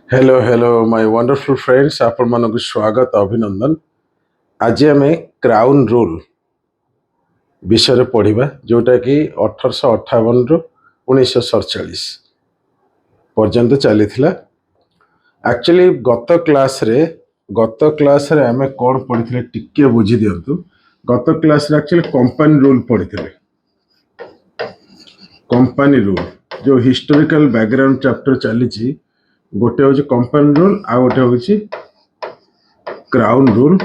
Hello my wonderful friends आपण मानक स्वागत अभिनंदन। आज आम क्राउन रूल विषय पढ़ा जोटा कि 1858 रु 1947 पर्यंत चली। एक्चुअली गत क्लास रे आम कौन पढ़ी टिके बुझी दिंतु। गत क्लास रे एक्चुअली कंपनी रूल पढ़ी। कंपनी रूल जो हिस्टोरिकल बैकग्राउंड चैप्टर चली गोटे हूँ कंपनी रूल आ गोटे हूँ क्राउन रूल।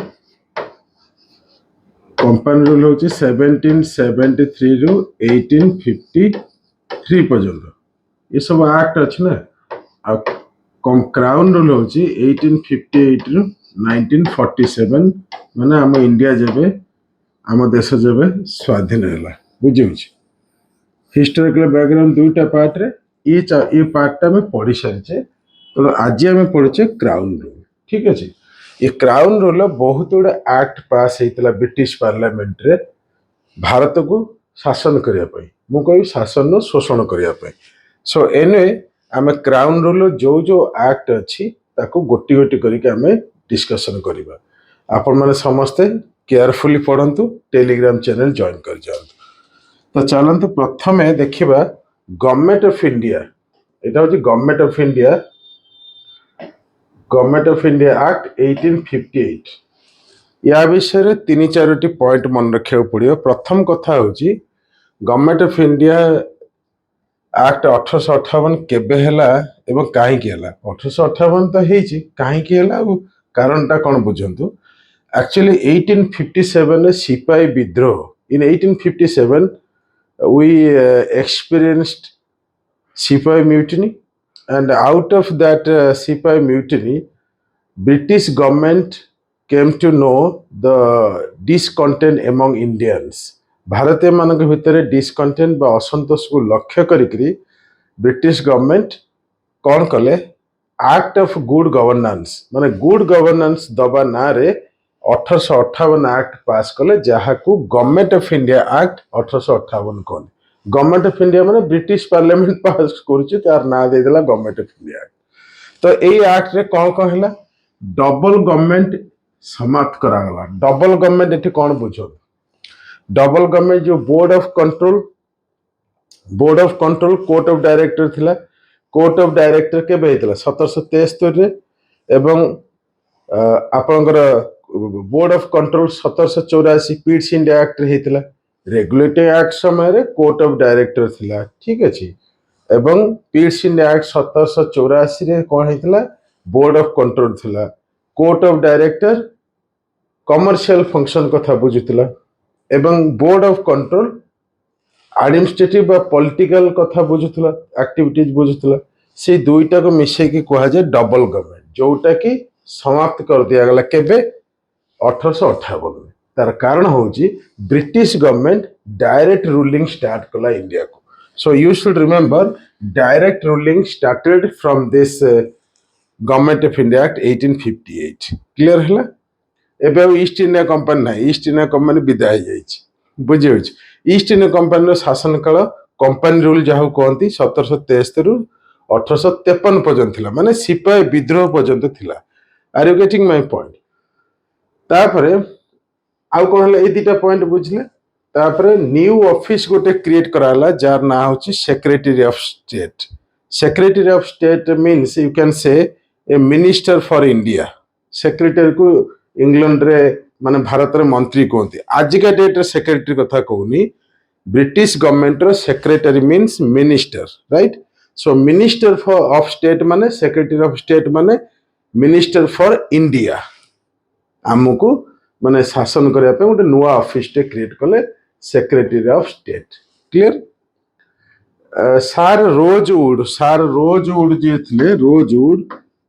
कंपनी रूल हूँ 1773 रु 1853 पर्यंत ये सब एक्ट अच्छी ना। आ क्राउन रूल हूँ 1858 रु 1947 माने आम इंडिया जेबे आम देश जेबे स्वाधीन है बुझे। हिस्टोरिकल बैकग्राउंड दुईटा पार्ट रे ये पार्टा में पढ़ी सारी। तो आज आम पढ़े क्राउन रूल। ठीक अच्छे। ये क्राउन रूल बहुत गुड़ा एक्ट पास होता ब्रिटिश पार्लियामेंट रे भारत को शासन करने मु कह शासन शोषण करने। सो एने आम क्राउन रूल जो जो एक्ट अच्छी गोटी गोटी करके डिस्कसन करवा। आपण मैंने समस्ते केयरफुली पढ़ंतु टेलीग्राम चैनल जॉइन कर जातु। तो चलते प्रथम देखा गवर्नमेंट ऑफ इंडिया। यहाँ हूँ गवर्नमेंट ऑफ इंडिया एक्ट 1858 या विषय तीन चारोटी पॉइंट मन रखा पड़ो। प्रथम कथा हूँ गवर्नमेंट ऑफ इंडिया एक्ट 1858 केबे हैला एवं कहीं 1858 तो है कहीं कारणटा कौन बुझंतु। एक्चुअली 1857 रे सिपाही विद्रोह। इन 1857 we experienced Sipahi mutiny, and out of that Sipahi mutiny, British government came to know the discontent among Indians. भारतीय मानक भितर डिसकंटेंट बा असंतोष को लक्ष्य करी ब्रिटिश गवर्नमेंट कौन कले एक्ट ऑफ गुड गवर्नेंस माने गुड गवर्नेंस दबा ना रे 1858 एक्ट पास कले जहाँ को गवर्नमेंट ऑफ इंडिया एक्ट 1858 कहले। गवर्नमेंट ऑफ इंडिया माने ब्रिटिश पार्लियामेंट पास करुचे तार ना दे देला गवर्नमेंट ऑफ इंडिया एक्ट। तो ए एक्ट रे कौन कौन हैला डबल गवर्नमेंट समाप्त करागला। डबल गवर्नमेंट एठी कौन बुझो। डबल गवर्नमेंट जो board of control court of directors थिला। कोर्ट ऑफ डायरेक्टर के बेहितला 1773 रे एवं आपनकर board of control 1784 Pitt's India Act हेतला। रेगुलेटरी एक्ट समय रे कोर्ट ऑफ डायरेक्टर थिला। ठीक अछि। एवं पीट्स इंडिया एक्ट 1784 रे कोन हेतला बोर्ड ऑफ कंट्रोल थिला। Court of director commercial function कथा बुझुतला एवं बोर्ड ऑफ कंट्रोल एडमिनिस्ट्रेटिव बा पॉलिटिकल कथा बुझुतला एक्टिविटीज बुझुतला। से दुईटा को मिसै के कहा जाय डबल गवर्नमेंट जोटा कि समाप्त कर दिया गला केबे 1858 में। तार कारण होची British government direct ruling start कला इंडिया को। So you should remember direct ruling started from this government of India act 1858। Clear हैला। एबे ईस्ट इंडिया कंपनी ना ईस्ट इंडिया कंपनी विदाय जाइछि बुझियो। ईस्ट इंडिया कंपनी शासन काल कंपनी रूल जहाँ कहती 1773 रु 1853 पर्यंत थिला माने सिपाही विद्रोह पर्यंत थिला। Are you getting my point. तापरे आउ कोन हला ए दुटा पॉइंट बुझले। तापरे न्यू ऑफिस गोटे क्रिएट कराला जार ना होची secretary of state. Secretary of state means you can say a minister for India. Secretary को इंग्लैंड रे माने भारत रे मंत्री कहते। आज का डेट रे सेक्रेटरी कथा कहूनी। ब्रिटिश गवर्नमेंट रो secretary means minister right. So minister for of state माने सेक्रेटरी ऑफ स्टेट माने मिनिस्टर फॉर इंडिया। आमको माने शासन करने गोटे नुआ ऑफिस टे क्रिएट कले सेक्रेटरी ऑफ स्टेट। क्लियर। सार रोजवुड जे थिले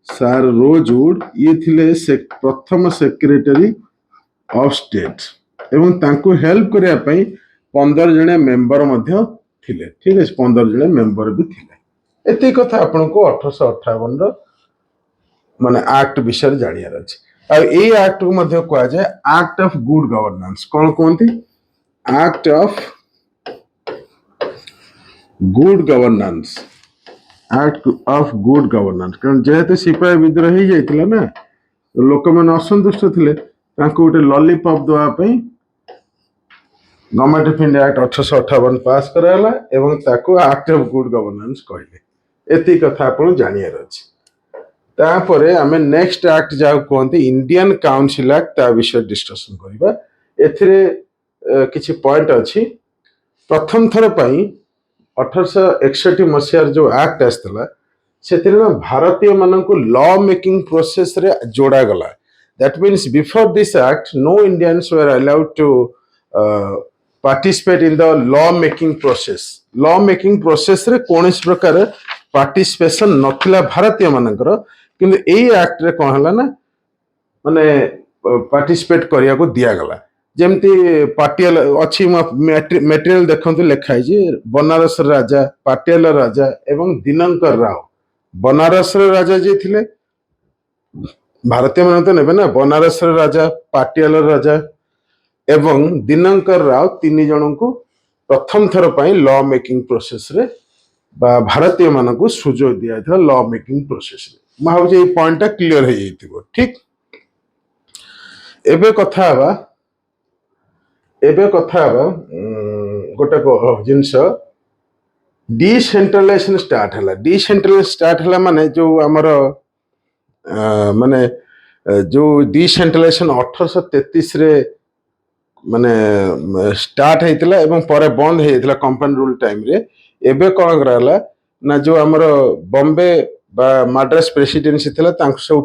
सार रोजवुड ये थिले प्रथम सेक्रेटरी ऑफ स्टेट एवं तांको हेल्प करने 15 जने मेंबर मध्य थिले। ठीक है 15 जने मेंबर भी थिले। एति कथा आपन को 1858 रो माने एक्ट विषय जानियार अछि। आ ए एक्ट को मध्य कहा जाय एक्ट ऑफ गुड गवर्नेंस। कौन कहती act of good governance. Act of good governance. କାରଣ ଯେହେତୁ ସିପାହୀ ବିଦ୍ରୋହ ହେଇଯାଇଥିଲା ନା, ଲୋକମାନେ ଅସନ୍ତୁଷ୍ଟ ଥିଲେ, ତାଙ୍କୁ ଗୋଟେ ଲଲିପପ୍ ଦେବା ପାଇଁ government of India act 1858 pass କରାଗଲା ଏବଂ ତାକୁ ଆକ୍ଟ ଅଫ୍ ଗୁଡ୍ ଗଭର୍ଣ୍ଣାନ୍ସ କହିଲେ। ଏତିକି କଥା ଆପଣ ଜାଣିବାର ଅଛି। ତାପରେ ଆମେ ନେକ୍ସଟ ଆକ୍ଟ ଯାହାକୁ କୁହନ୍ତି ଇଣ୍ଡିଆନ କାଉନସିଲ ଆକ୍ଟ, ତା ବିଷୟରେ ଡିସ୍କସନ କରିବା। ଏଥିରେ କିଛି ପଏଣ୍ଟ ଅଛି। ପ୍ରଥମ ଥର ପାଇଁ 1861 ମସିହାର ଯୋଉ ଆକ୍ଟ ଆସିଥିଲା, ସେଥିରେ ନା ଭାରତୀୟ ମାନଙ୍କୁ ଲ ମେକିଂ ପ୍ରୋସେସରେ ଯୋଡ଼ାଗଲା। That means before this act no Indians were allowed to participate in the law making ପ୍ରୋସେସ। ଲ ମେକିଂ ପ୍ରୋସେସରେ କୌଣସି ପ୍ରକାର ପାର୍ଟିସିପେସନ ନଥିଲା ଭାରତୀୟ ମାନଙ୍କର, କିନ୍ତୁ ଏଇ ଆକ୍ଟରେ କ'ଣ ହେଲା ନା ମାନେ ପାର୍ଟିସିପେଟ୍ କରିବାକୁ ଦିଆଗଲା। ଯେମିତି ପାଟିଆଲ ଅଛି, ମେଟେରିଆଲ ଦେଖନ୍ତୁ ଲେଖା ହେଇଛି, ବନାରସର ରାଜା, ପାଟିଆଲ ରାଜା ଏବଂ ଦିନଙ୍କର ରାଓ। ବନାରସର ରାଜା ଯିଏ ଥିଲେ, ଭାରତୀୟ ମାନେ ତ ନେବେ ନା, ବନାରସର ରାଜା, ପାଟିଆଲର ରାଜା ଏବଂ ଦିନଙ୍କର ରାଓ, ତିନି ଜଣଙ୍କୁ ପ୍ରଥମ ଥର ପାଇଁ ଲ ମେକିଂ ପ୍ରୋସେସରେ ବା ଭାରତୀୟ ମାନଙ୍କୁ ସୁଯୋଗ ଦିଆଯାଇଥିଲା ଲ ମେକିଂ ପ୍ରୋସେସରେ। ମୁଁ ଭାବୁଛି ଏଇ ପଏଣ୍ଟଟା କ୍ଲିୟର ହେଇଯାଇଥିବ। ଠିକ, ଏବେ କଥା ହେବା ଗୋଟେ ଜିନିଷ, ଡିସେଣ୍ଟ୍ରାଲାଇଜେସନ ଷ୍ଟାର୍ଟ ହେଲା। ଡିସେଣ୍ଟ୍ରାଲାଇଜେସନ ଷ୍ଟାର୍ଟ ହେଲା ମାନେ ଯୋଉ ଆମର ମାନେ ଯୋଉ ଡିସେଣ୍ଟ୍ରାଲାଇଜେସନ 1833ରେ ମାନେ ଷ୍ଟାର୍ଟ ହେଇଥିଲା ଏବଂ ପରେ ବନ୍ଦ ହେଇଯାଇଥିଲା କମ୍ପାନୀ ରୁଲ ଟାଇମରେ। ଏବେ କ'ଣ କରାଗଲା ନା, ଯୋଉ ଆମର ବମ୍ବେ ବା ମାଡ୍ରାସ ପ୍ରେସିଡେନ୍ସି ଥିଲା, ତାଙ୍କୁ ସବୁ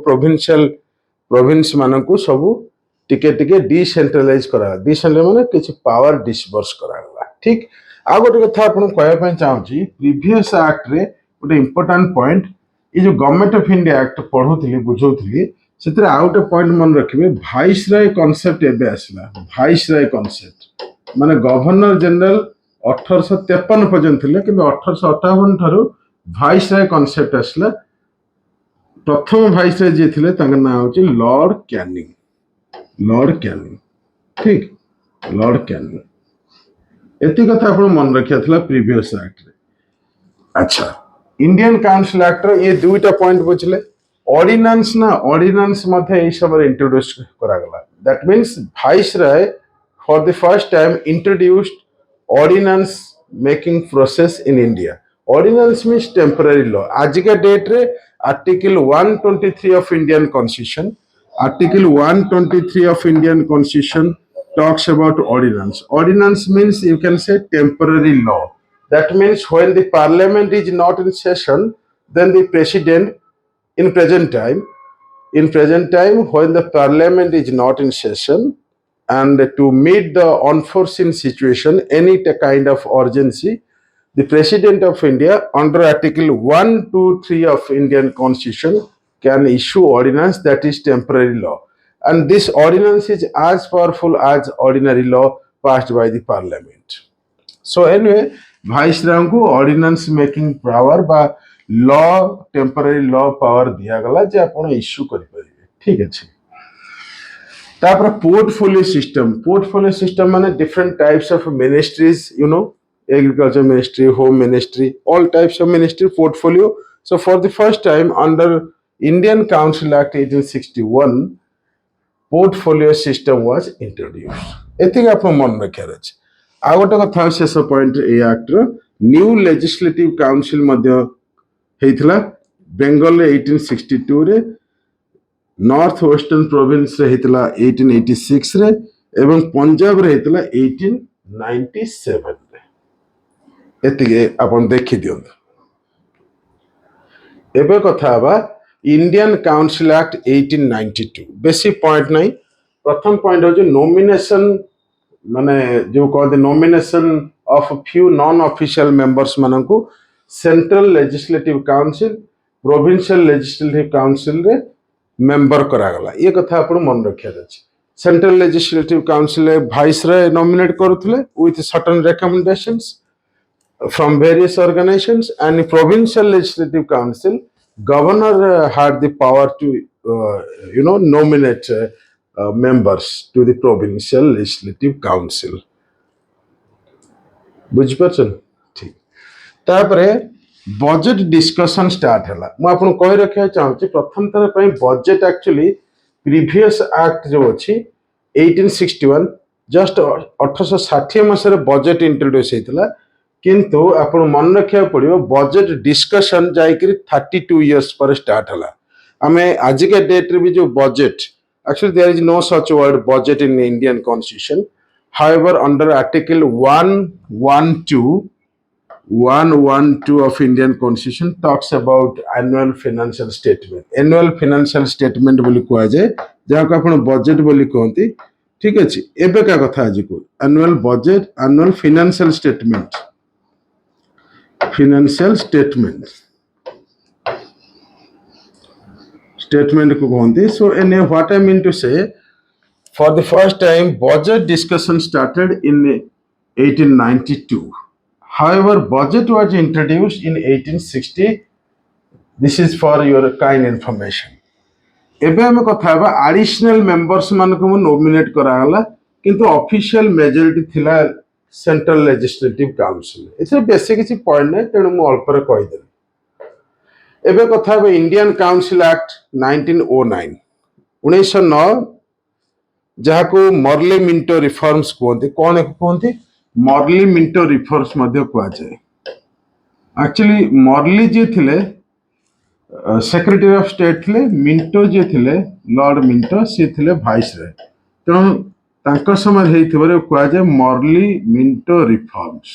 ପ୍ରୋଭିନ୍ସ ମାନଙ୍କୁ ସବୁ ଟିକେ ଟିକେ ଡିସେଣ୍ଟ୍ରାଲାଇଜ କରାଗଲା। ଡିସେଣ୍ଟ୍ରାଲାଇଜ ମାନେ କିଛି ପାୱାର ଡିସବର୍ସ କରାଗଲା। ଠିକ, ଆଉ ଗୋଟେ କଥା ଆପଣଙ୍କୁ କହିବା ପାଇଁ ଚାହୁଁଛି, ପ୍ରିଭିୟସ ଆକ୍ଟରେ ଗୋଟେ ଇମ୍ପୋର୍ଟାଣ୍ଟ ପଏଣ୍ଟ, ଏଇ ଯୋଉ ଗଭର୍ଣ୍ଣମେଣ୍ଟ ଅଫ ଇଣ୍ଡିଆ ଆକ୍ଟ ପଢୁଥିଲି, ବୁଝଉଥିଲି, ସେଥିରେ ଆଉ ଗୋଟେ ପଏଣ୍ଟ ମନେ ରଖିବେ, ଭାଇସରୟ କନସେପ୍ଟ ଏବେ ଆସିଲା। ଭାଇସରୟ କନସେପ୍ଟ ମାନେ ଗଭର୍ଣ୍ଣର ଜେନେରାଲ 1853 ପର୍ଯ୍ୟନ୍ତ ଥିଲେ, କିନ୍ତୁ 1858 ଠାରୁ ଭାଇସରୟ କନସେପ୍ଟ ଆସିଲା। ପ୍ରଥମ ଭାଇସରୟ ଯିଏ ଥିଲେ ତାଙ୍କ ନାଁ ହଉଛି ଲର୍ଡ କ୍ୟାନିଂ। ଲର୍ଡ କ୍ୟାନିଂ, ଠିକ, ଲର୍ଡ କ୍ୟାନିଂ। ଏତିକି କଥା ଆପଣ ମନେ ରଖିବା ଥିଲା ପ୍ରିଭିୟସ ଆକ୍ଟରେ। ଆଚ୍ଛା, ଇଣ୍ଡିଆନ କାଉନସିଲ ଆକ୍ଟର ଏ ଦୁଇଟା ପଏଣ୍ଟ ବୁଝିଲେ। ଅର୍ଡିନାନ୍ସ ନା, ଅର୍ଡିନାନ୍ସ ମଧ୍ୟ ଏହି ସମୟରେ ଇଣ୍ଟ୍ରୋଡ୍ୟୁସ କରାଗଲା। That means viceroy for the first time introduced ordinance making process in India. Ordinance means temporary law. आजिका डेट रे article 123 of Indian constitution, article 123 of Indian constitution talks about ordinance. Ordinance means you can say temporary law. That means when the parliament is not in session, then the president in present time when the parliament is not in session, and to meet the unforeseen situation, any kind of urgency, the president of India under article 123 of Indian constitution can issue ordinance, that is temporary law, and this ordinance is as powerful as ordinary law passed by the parliament. So anyway, viceroy को ordinance making power बा law, temporary law power दिया गला जे आपण issue करि परिबे। ठीक अछि। तापर पोर्टफोलियो सिस्टम माने different types of ministries, you know, agriculture ministry, home ministry, all types of ministry, portfolio. So for the first time under Indian council act 1861 portfolio system was introduced. एतिक आप मन रखार अछि। आ गोटे कथा शेष पॉइंट ए एक्ट न्यू लेजिस्लेटिव काउंसिल मध्य हेइथिला बेंगल रे 1862 रे, नॉर्थ वेस्टर्न प्रोविंस रे हेइतिला 1886 रे एवं पंजाब रे हेइतिला 1897 रे। एतिके आपण देखि दियौ। एबे कथा हबा इंडियन काउंसिल एक्ट 1892। बेसी पॉइंट नहीं। प्रथम पॉइंट हो नॉमिनेशन, माने जो कहते nomination of few non official members मानकू central legislative council, provincial legislative council रे मेंबर करागला। ये कथा आपण मन रखिया अछि। Central legislative council viceroy nominate करूथले with certain recommendations from various organizations, and provincial legislative council governor had the power to nominate members to the provincial legislative council। बुझिपारछन? ठीक। तापरे बजेट डिस्कशन स्टार्ट है मु आपन कहि रखिया चाहूची प्रथम थर पई बजेट एक्चुअली प्रीवियस एक्ट जो अछि 1861 जस्ट 1860 मसरे बजेट इंट्रोड्यूस हेतला किंतु आपण मन रखिया पड़ियो बजेट डिस्कशन जाइकरी 32 इयर्स पर स्टार्ट हला आमे आज के डेट रे भी जो budget actually there is no such word budget in Indian constitution however under article 112 of Indian Constitution talks about annual financial statement. Annual financial statement बोली कुआ जाए जहाँ को आपण बजेट बोली कहती ठीक अछि एबे का कथा आज को annual budget annual financial statement statement को कहती so in what I mean to say for the first time budget discussion started in 1892. However, budget was introduced in 1860. This is for your kind information. एबे हम कथा बा additional members मान को nominate करागला किंतु official majority थिला central legislative council एथे बेसी किछि पॉइंट नै तेनु मु अल्प रे कहि देली एबे कथा बा इंडियन काउंसिल एक्ट 1909 1909 जहा को मॉर्ले मिंटो रिफॉर्म्स कहते कौन कहते मॉर्ली मिंटो रिफॉर्म्स मध्य कह जाए एक्चुअली मॉर्ली जी थिले सेक्रेटरी ऑफ स्टेट थिले मिंटो जी थिले लॉर्ड मिंटो सी थिले वाइस रॉय तेणु तांको समय हेइथिबारे कह जाए मॉर्ली मिंटो रिफॉर्म्स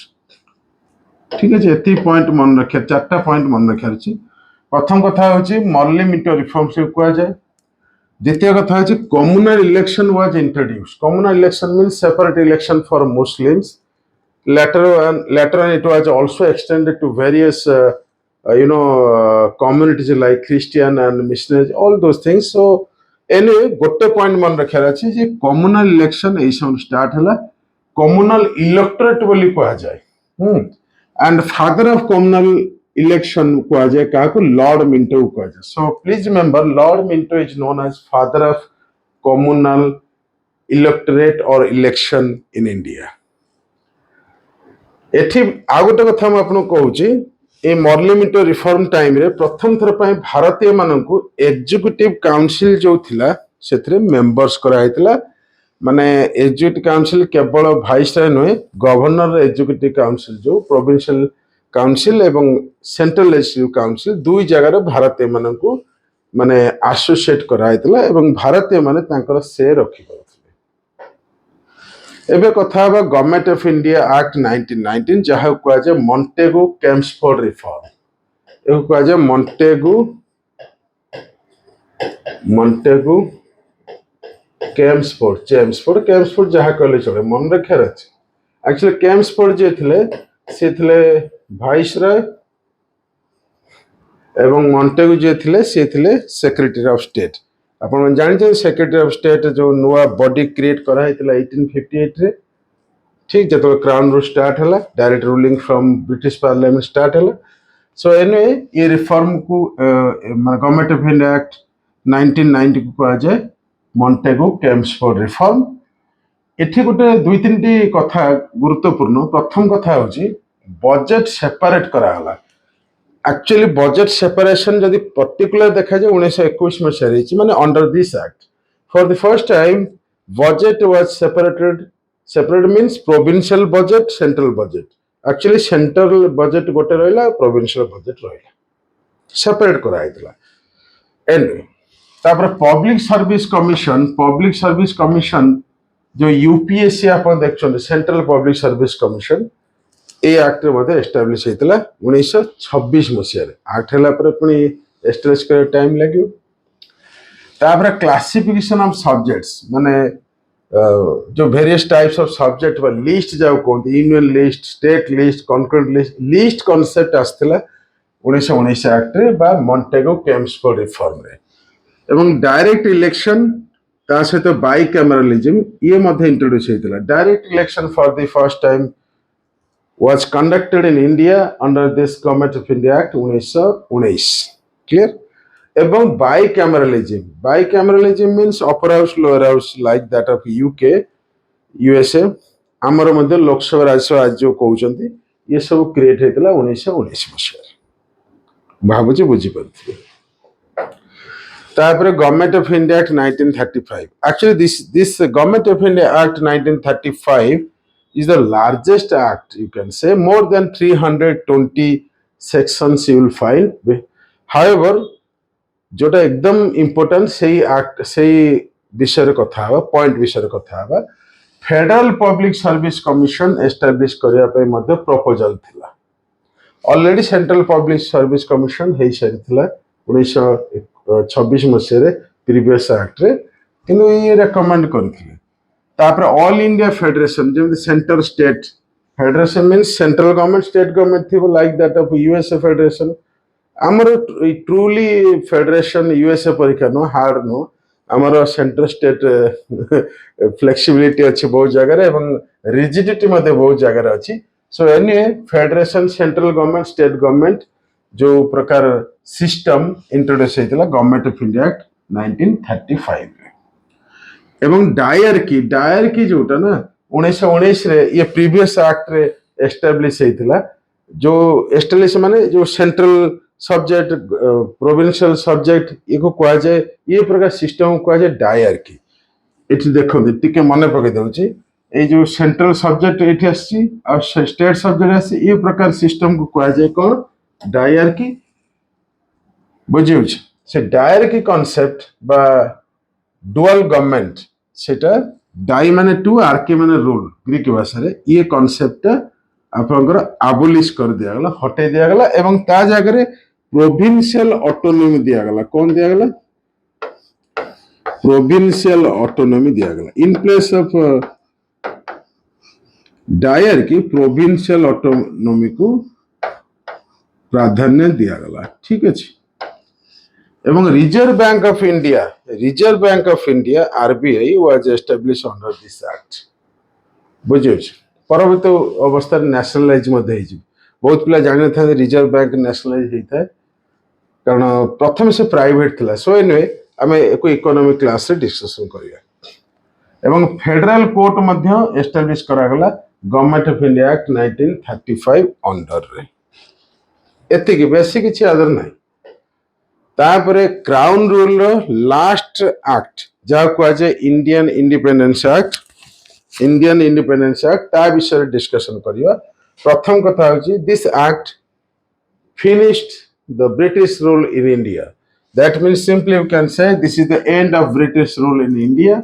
ठीक है एती पॉइंट मन रखिया चारटा पॉइंट मन रखिया अछि प्रथम कथा होची मॉर्ली मिंटो रिफॉर्म्स कह जाए द्वितीय कथा है communal election was introduced. Communal election means separate election for Muslims. Later on it was also extended to various communities like Christian and missionaries, all those things. So anyway गोटे point मन रखियार अछि जे communal election एई सब start हला communal electorate बोली कहा जाए and father of communal election कहा जाए का को लॉर्ड मिंटो कहा जाए so please remember lord Minto is known as father of communal electorate और इलेक्शन इन इंडिया एठी आ गोटे कथा हम आपन कहूची ए मॉर्ली मिंटो रिफॉर्म टाइम रे प्रथम थर पय भारतीय माननकु एग्जीक्यूटिव काउंसिल जो थिला सेथरे मेंबर्स करा हैतला माने एग्जीक्यूटिव काउंसिल केवल वाइस राय नय गवर्नर एग्जीक्यूटिव काउंसिल जो प्रोविंशियल काउंसिल एवं सेंट्रल लेजिस्लेटिव काउंसिल दुई जगह भारतीय माननकु माने एसोसिएट कराइतला एवं भारतीय माने तांकर से रखि करथले एबे कथा बा गवर्नमेंट ऑफ इंडिया एक्ट 1919 जहा कह जाय मॉन्टेगो केम्सफोर्ड रिफॉर्म एगो कह जाय मॉन्टेगो केम्सफोर्ड जहा कहले चले मन रखियार अछि एक्चुअली केम्सफोर्ड जे थिले से थिले वाइस राय एवं मॉन्टेगो जे थिले से थिले सेक्रेटरी ऑफ स्टेट आपण जानि सेक्रेटरी ऑफ स्टेट जो नुआ बॉडी क्रिएट करा हैतला 1858 रे ठीक जतो क्राउन रूल स्टार्ट हला direct ruling from British parliament start हला सो एने ये रिफॉर्म को गवर्नमेंट ऑफ इंडिया एक्ट 1990 को कहा जाए मॉन्टेगो केम्सफोर्ड रिफॉर्म एठी गोटे दुई तीन टी कथा गुरुत्वपूर्ण प्रथम कथा होची बजेट सेपरेट करा हला एक्चुअली बजेट सेपरेशन जदि पर्टिकुलर देखा जाए 1921 में से माने under this act for the first time budget was separate means provincial budget central budget actually central budget गोटे रहला प्रोविंशियल बजेट रहला सेपरेट करा हैतला एनीवे तापर पब्लिक सर्विस कमिशन जो यूपीएससी आपण देखछन सेंट्रल पब्लिक सर्विस कमिशन ए एक्ट रे establish होता 1926 मसीह act है पुणी एस्टाब्लिश कर टाइम लगे तापर क्लासिफिकेशन ऑफ सब्जेक्ट्स माने जो various types of subject list जाओ कहते union list state list concurrent list concept आसला 1919 एक्ट रे बा मॉन्टेगो केम्सफोर्ड रिफॉर्म रे एवं डायरेक्ट इलेक्शन ता सहित बाई कैमरलिज्म ये मध्य इंट्रोड्यूस होता direct election for the first time was conducted in India under this Government of India Act 1919 clear एवं bicameralism means upper house lower house like that of UK USA आमर मध्य लोकसभा राज्यसभा जो कहउचंती ये सब create हेतला 1919 मसीह ଭାବୁଛି ବୁଝିପାରୁଥିବେ। ତାପରେ government of India act 1935. Actually, this Government of India Act 1935 is the largest act, you can say. More than 320 sections you will find. However, जोटा एकदम important सेही एक्ट सेही विषय कथा हवा पॉइंट विषय कथा हवा federal public service commission establish करिया पे मध्य प्रपोजल थिला। Already central public service commission हे सारिथिला 1926 मसीह प्रीवियस एक्ट रे किंतु ये रेकमेंड करथिले। तापर ऑल इंडिया फेडरेशन जेम centre state federation means central government state government थिबो like that of USA federation. आमर ट्रूली फेडरेशन यूएसए परीक्षा नो हार्ड नो आमर सेंटर स्टेट फ्लेक्सिबिलिटी अच्छी बहुत जगह एवं रिजिडिटी मध्य बहुत जगह अच्छी। So anyway federation central government state government जो प्रकार सिस्टम इंट्रोड्यूस होता गवर्नमेंट ऑफ इंडिया एक्ट 1935 एवं डायरकी जोटा ना 1919 रे ये प्रीवियस एक्ट रे एस्टैब्लिश होता जो एस्टैब्लिश माने जो सेंट्रल सब्जेक्ट प्रोविंशियल सब्जेक्ट ये को कहा जाए ये प्रकार सिस्टम को कहा जाए डायरकी। एठी देखो टिके मने पके दउची ए जो सेंट्रल सब्जेक्ट एठी आसी और स्टेट सब्जेक्ट आसी ये प्रकार सिस्टम को कहा जाए कोन डायरकी बुझिउछ। से डायरकी कांसेप्ट बा डुअल गवर्नमेंट सेटा डाई माने टू आरकी माने रूल ग्रीक भाषा रे ये कांसेप्ट आपनकर अबोलिश कर दिया गला हटे दिया गला एवं ता जगह रे प्रोविंशियल ऑटोनॉमी दिया गला। कौन दिया गला प्रोविंशियल ऑटोनॉमी दिया गला in place of dyarchy provincial autonomy को प्राधान्य दिया गला। ठीक है एवं reserve bank of India RBI was establish under this act बुझे परवर्त अवस्था नेशनलाइज बहुत पिला जानि था रिजर्व बैंक नेशनलाइज होता है कारण प्रथम से प्राइवेट थिला। सो एनीवे आमे एको इकोनॉमिक क्लास रे डिस्कशन करिया एवं फेडरल कोर्ट मध्य एस्टैब्लिश करा गला government of India act 1935 under रे एति कि बेसी किछि अदर नाही। तापरे क्राउन रूल रो लास्ट एक्ट जा को जे इंडियन इंडिपेंडेंस एक्ट ता विषय डिस्कशन करिया। प्रथम कथा होची this act finished the British rule in India. That means simply you can say this is the end of British rule in India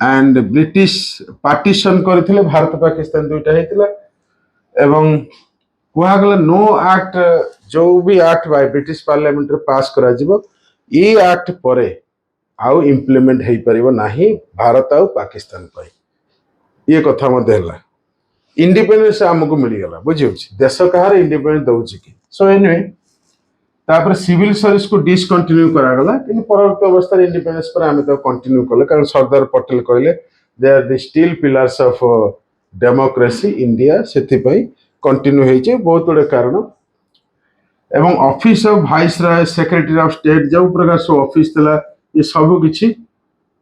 and British partition करथिले भारत पाकिस्तान दुईटा हेतिला एवं कुहा गला नो एक्ट जो भी एक्ट बाय ब्रिटिश पार्लियामेंट रे पास करा जिवो ई एक्ट परे आउ इंप्लीमेंट हेई परिबो नाही भारत आउ पाकिस्तान पई ये कथा मते हला। इंडिपेंडेंस हमको मिल गला बुझियो देश कहार इंडिपेंडेंस दउची कि। सो एनीवे तापर सिविल सर्विस को डिसकंटिन्यू करा गला कि परवर्त अवस्था इंडिपेंडेंस पर आमे तो कंटिन्यू करले कारण सरदार पटेल कहले they are the steel pillars of democracy India सेति पई कंटिन्यू होई जे बहुत बड़े कारण एवं office of viceroy secretary of state जो प्रकार सो ऑफिस तला ये सब किछि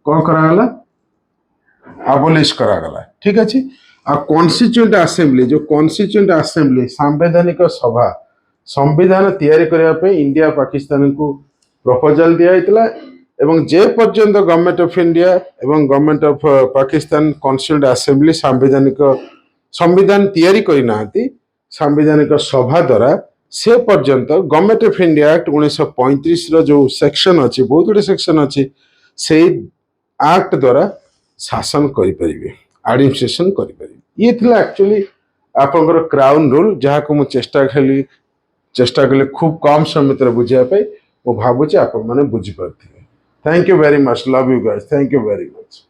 कोन करा गला अबोलिश करा गला। ठीक अछि आ कॉन्स्टिट्यूएंट असेंबली जो कॉन्स्टिट्यूएंट असेंबली संवैधानिक सभा संविधान तैयारी करने पे इंडिया पाकिस्तान को प्रपोजल दिया हितला एवं जे पर्यंत गवर्नमेंट ऑफ इंडिया एवं government of Pakistan constituent assembly संविधान तैयारी करी नांती संवैधानिक सभा द्वारा से पर्यंत गवर्नमेंट ऑफ इंडिया एक्ट 1935 रो जो सेक्शन अछि बहुत गुडे सेक्शन अछि से एक्ट द्वारा शासन करि परिबे एडमिनिस्ट्रेशन करि परिबे। ये थिला एक्चुअली आपनकर क्राउन रूल जहाँ को मु चेष्टा कले खूब कम समय भितर बुझिया पे मु भाबुची आपन माने बुझि परथिबे। Thank you very much love you guys thank you very much.